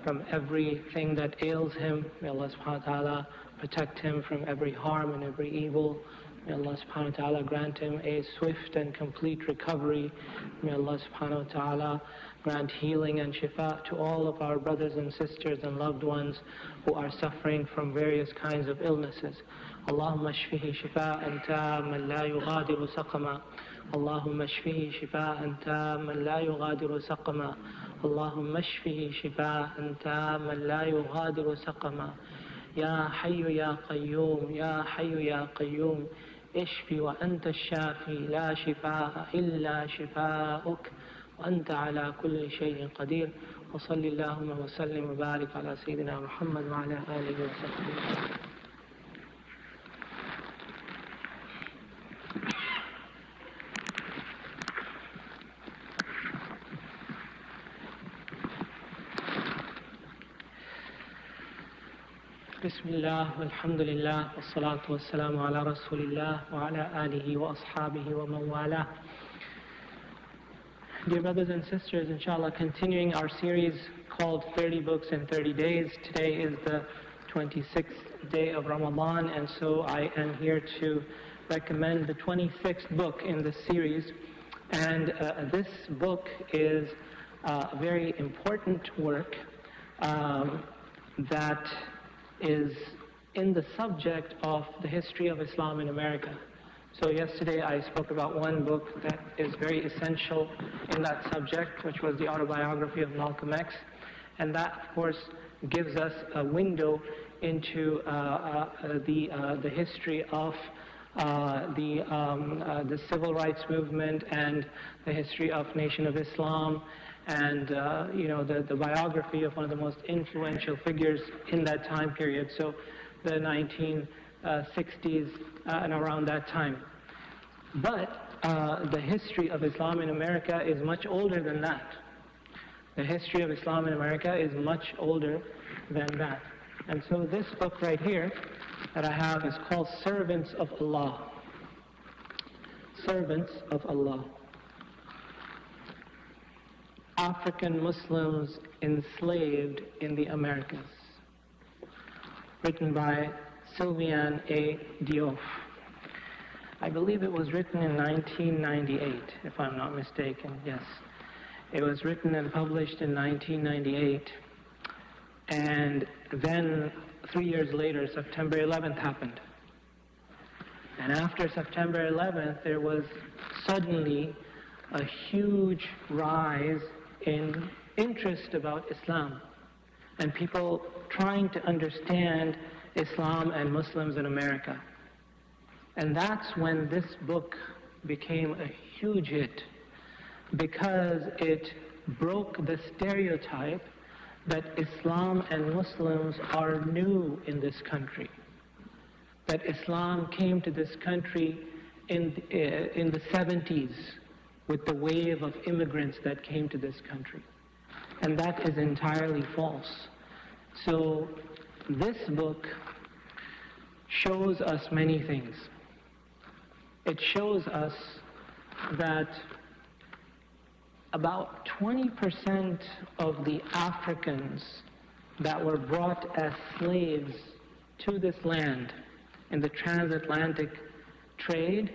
from everything that ails him. May Allah subhanahu wa ta'ala protect him from every harm and every evil. May Allah subhanahu wa ta'ala grant him a swift and complete recovery. May Allah subhanahu wa ta'ala grant healing and shifa to all of our brothers and sisters and loved ones who are suffering from various kinds of illnesses. Allahumma shfihi shifa'an tamman la yughadiru saqama. Allahumma shfihi shifa'an tamman la yughadiru saqama. Allahumma shfihi shifa'an tamman la yughadiru saqama. Ya Hayyu Ya Qayyum, Ya Hayyu Ya Qayyum, ishfi wa anta shafi, la shifaa illa shifaa'uk, wa anta ala kulli shay'in qadir. Wa salli Allahumma wa sallim wa barik ala Sayyidina Muhammad wa ala alihi wa sahbihi. Bismillah, walhamdulillah, wassalatu wassalamu ala rasulillah, wa ala alihi wa ashabihi wa man wala. Dear brothers and sisters, inshallah, continuing our series called 30 Books in 30 Days. Today is the 26th day of Ramadan, and so I am here to recommend the 26th book in the series. And this book is a very important work that is in the subject of the history of Islam in America. So yesterday I spoke about one book that is very essential in that subject, which was the autobiography of Malcolm X. And that, of course, gives us a window into the history of the civil rights movement and the history of Nation of Islam, and the biography of one of the most influential figures in that time period, so the 1960s and around that time. But the history of Islam in America is much older than that. The history of Islam in America is much older than that. And so this book right here that I have is called Servants of Allah. Servants of Allah. African Muslims enslaved in the Americas, written by Sylviane A. Diouf. I believe it was written in 1998, if I'm not mistaken. Yes, it was written and published in 1998, and then 3 years later, September 11th happened. And after September 11th, there was suddenly a huge rise in interest about Islam and people trying to understand Islam and Muslims in America. And that's when this book became a huge hit, because it broke the stereotype that Islam and Muslims are new in this country, that Islam came to this country in the 70s with the wave of immigrants that came to this country. And that is entirely false. So this book shows us many things. It shows us that about 20% of the Africans that were brought as slaves to this land in the transatlantic trade,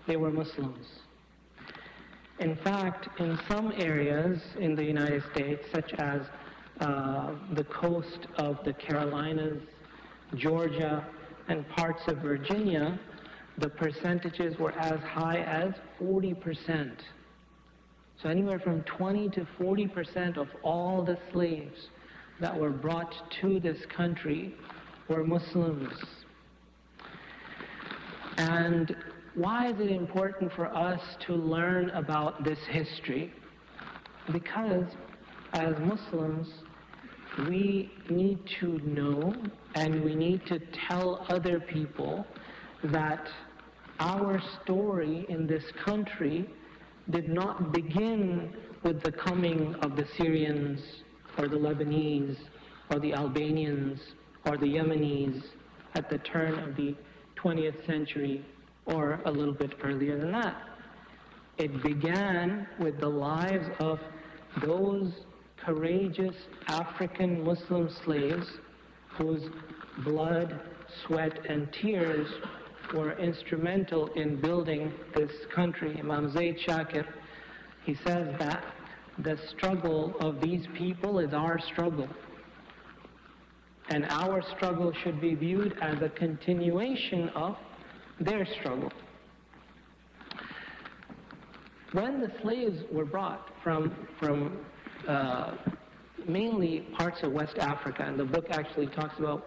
they were Muslims. In fact, in some areas in the United States, such as the coast of the Carolinas, Georgia, and parts of Virginia, the percentages were as high as 40%. So anywhere from 20 to 40% of all the slaves that were brought to this country were Muslims. And why is it important for us to learn about this history? Because as Muslims, we need to know and we need to tell other people that our story in this country did not begin with the coming of the Syrians or the Lebanese or the Albanians or the Yemenis at the turn of the 20th century or a little bit earlier than that. It began with the lives of those courageous African Muslim slaves whose blood, sweat, and tears were instrumental in building this country. Imam Zayd Shakir, he says that the struggle of these people is our struggle. And our struggle should be viewed as a continuation of their struggle. When the slaves were brought from mainly parts of West Africa, and the book actually talks about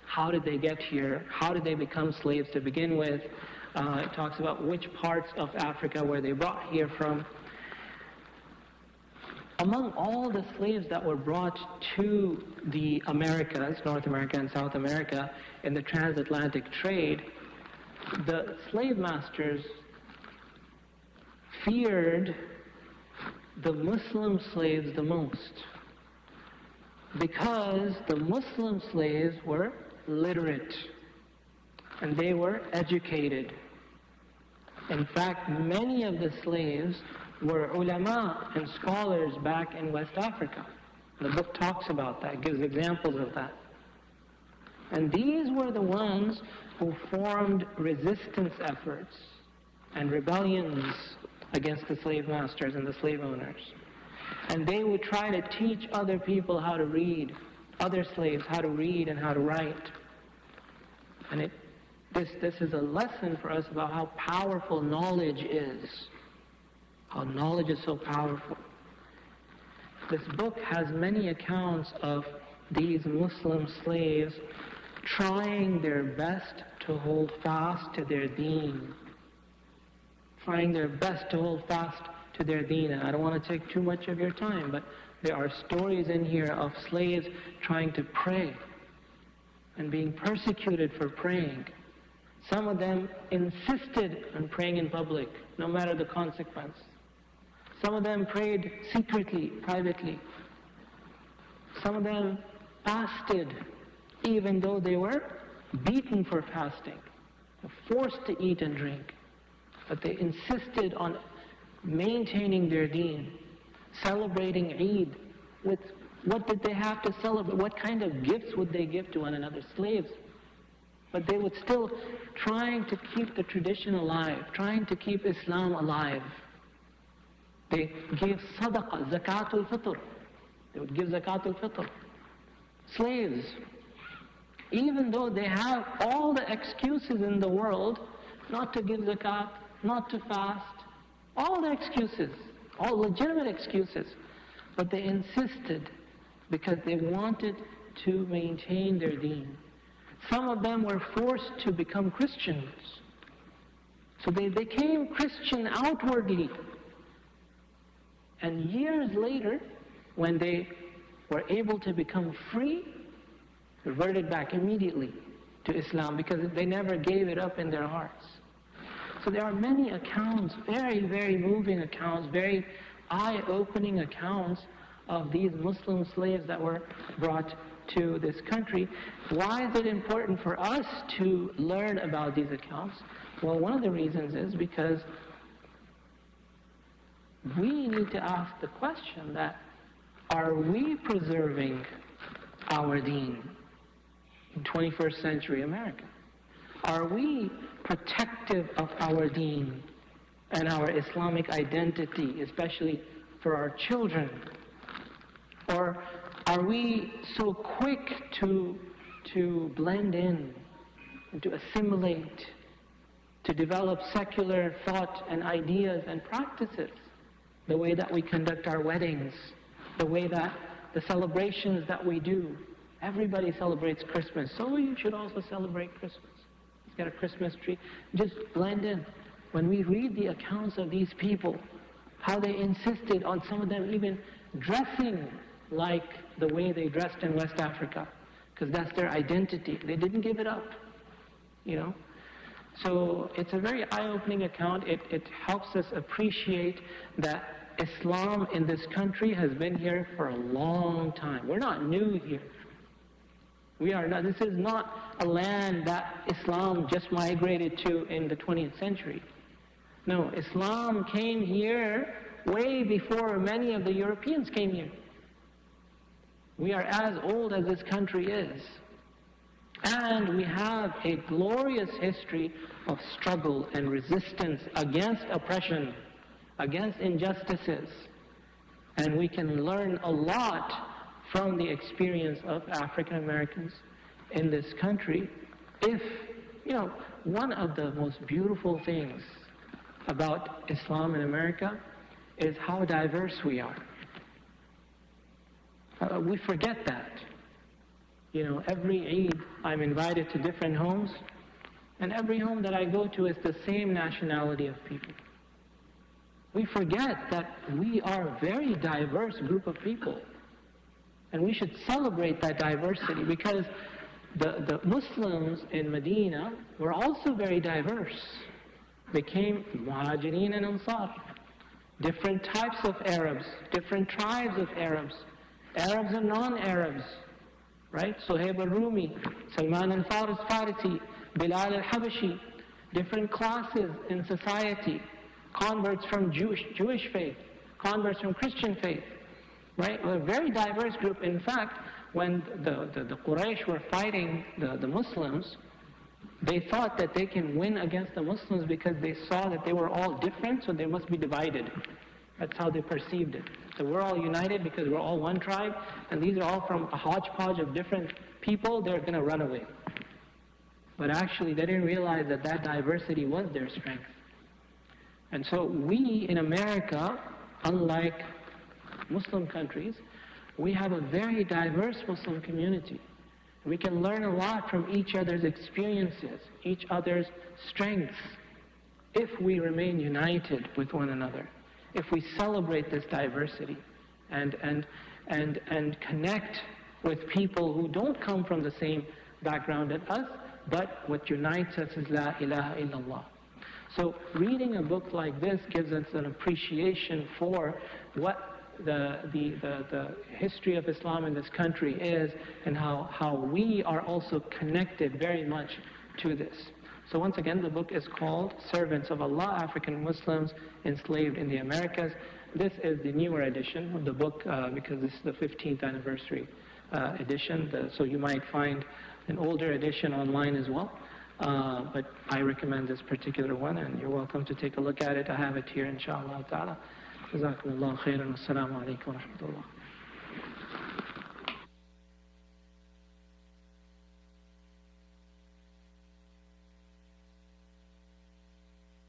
how did they get here, how did they become slaves to begin with. It talks about which parts of Africa were they brought here from. Among all the slaves that were brought to the Americas, North America and South America, in the transatlantic trade, the slave masters feared the Muslim slaves the most, because the Muslim slaves were literate and they were educated. In fact, many of the slaves were ulama and scholars back in West Africa. The book talks about that, gives examples of that. And these were the ones who formed resistance efforts and rebellions against the slave masters and the slave owners. And they would try to teach other people how to read, other slaves how to read and how to write. And this is a lesson for us about how powerful knowledge is. How knowledge is so powerful. This book has many accounts of these Muslim slaves trying their best to hold fast to their deen. Trying their best to hold fast to their deen. And I don't want to take too much of your time, but there are stories in here of slaves trying to pray and being persecuted for praying. Some of them insisted on praying in public, no matter the consequence. Some of them prayed secretly, privately. Some of them fasted, even though they were beaten for fasting, forced to eat and drink. But they insisted on maintaining their deen, celebrating Eid. With what did they have to celebrate? What kind of gifts would they give to one another? Slaves. But they would still trying to keep the tradition alive, trying to keep Islam alive. They gave sadaqah, zakatul fitr. They would give zakatul fitr. Slaves, even though they have all the excuses in the world not to give zakat, not to fast, all the excuses, all legitimate excuses, but they insisted because they wanted to maintain their deen. Some of them were forced to become Christians. So they became Christian outwardly. And years later, when they were able to become free, reverted back immediately to Islam because they never gave it up in their hearts. So there are many accounts, very, very moving accounts, very eye-opening accounts of these Muslim slaves that were brought to this country. Why is it important for us to learn about these accounts? Well, one of the reasons is because we need to ask the question that, are we preserving our deen in 21st century America? Are we protective of our deen and our Islamic identity, especially for our children? Or are we so quick to blend in and to assimilate, to develop secular thought and ideas and practices? The way that we conduct our weddings, the way that the celebrations that we do. Everybody celebrates Christmas, so you should also celebrate Christmas. Let's get a Christmas tree. Just blend in. When we read the accounts of these people, how they insisted on some of them even dressing like the way they dressed in West Africa, because that's their identity. They didn't give it up, you know. So it's a very eye-opening account. It helps us appreciate that Islam in this country has been here for a long time. We're not new here. We are not. This is not a land that Islam just migrated to in the 20th century. No, Islam came here way before many of the Europeans came here. We are as old as this country is. And we have a glorious history of struggle and resistance against oppression, against injustices. And we can learn a lot from the experience of African Americans in this country. If, one of the most beautiful things about Islam in America is how diverse we are. We forget that. Every Eid I'm invited to different homes, and every home that I go to is the same nationality of people. We forget that we are a very diverse group of people, and we should celebrate that diversity, because the Muslims in Medina were also very diverse. They came Muhajirin and Ansar, different types of Arabs, different tribes of Arabs, Arabs and non-Arabs, right? Suhaib al-Rumi, Salman al-Farisi, Bilal al-Habashi, different classes in society, converts from Jewish faith, converts from Christian faith, right? We're a very diverse group. In fact, when the Quraysh were fighting the Muslims, they thought that they can win against the Muslims because they saw that they were all different, so they must be divided. That's how they perceived it. So we're all united because we're all one tribe, and these are all from a hodgepodge of different people, they're going to run away. But actually, they didn't realize that that diversity was their strength. And so we in America, unlike Muslim countries, we have a very diverse Muslim community. We can learn a lot from each other's experiences, each other's strengths, if we remain united with one another, if we celebrate this diversity and connect with people who don't come from the same background as us, but what unites us is La ilaha illallah. So reading a book like this gives us an appreciation for what the history of Islam in this country is, and how we are also connected very much to this. So once again, the book is called Servants of Allah, African Muslims Enslaved in the Americas. This is the newer edition of the book because this is the 15th anniversary edition. So you might find an older edition online as well. But I recommend this particular one, and you're welcome to take a look at it. I have it here, inshallah ta'ala. جزاكم الله خيرا والسلام عليكم ورحمة الله.